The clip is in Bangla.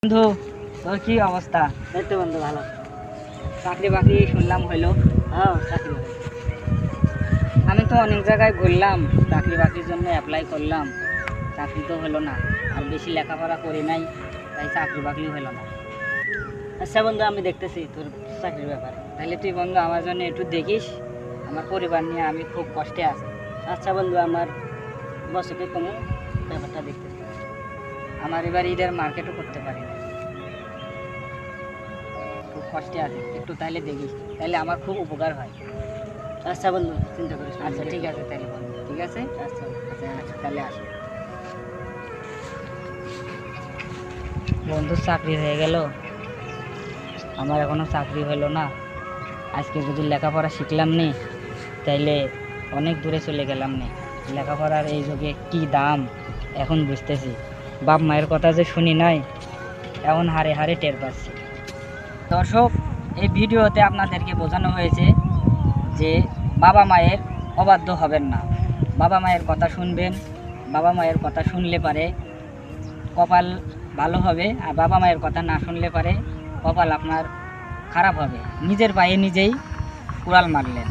বন্ধু, তোর কি অবস্থা? এই তো বন্ধু ভালো। চাকরি বাকরি শুনলাম হইলো। হ্যাঁ চাকরি হয়েছে। আমি তো অনেক জায়গায় ঘুরলাম, চাকরি বাকরির জন্য অ্যাপ্লাই করলাম, চাকরি তো হলো না। আর বেশি লেখাপড়া করি নাই, তাই চাকরি বাকরি হলো না। আচ্ছা বন্ধু, আমি দেখতেছি তোর চাকরির ব্যাপারে। তাহলে তুই বন্ধু আমার জন্য একটু দেখিস, আমার পরিবার নিয়ে আমি খুব কষ্টে আছি। আচ্ছা বন্ধু, আমার বসকে কোনো ব্যাপারটা দেখতেছি। আমার এবার ঈদের মার্কেটও করতে পারি না, খুব কষ্টে আছি, একটু তাহলে দেখিস, তাহলে আমার খুব উপকার হয়। আচ্ছা বন্ধু, চিন্তা করিস না। আচ্ছা ঠিক আছে তাহলে বন্ধু, ঠিক আছে। আচ্ছা আচ্ছা আচ্ছা তাহলে আসি। বন্ধুর চাকরি হয়ে গেল, আমার এখনো চাকরি হলো না। আজকে যদি লেখাপড়া শিখলাম নি, তাইলে অনেক দূরে চলে গেলাম নি। লেখাপড়ার এই যুগে কি দাম এখন বুঝতেছি। বাপ মায়ের কথা যে শুনি নাই, এখন হারে হারে টের পাচ্ছি। দর্শক, এই ভিডিওতে আপনাদেরকে বোঝানো হয়েছে যে বাবা মায়ের অবাধ্য হবেন না, বাবা মায়ের কথা শুনবেন। বাবা মায়ের কথা শুনলে পারে কপাল ভালো হবে, আর বাবা মায়ের কথা না শুনলে পারে কপাল আপনার খারাপ হবে। নিজের পায়ে নিজেই কুড়াল মারলেন।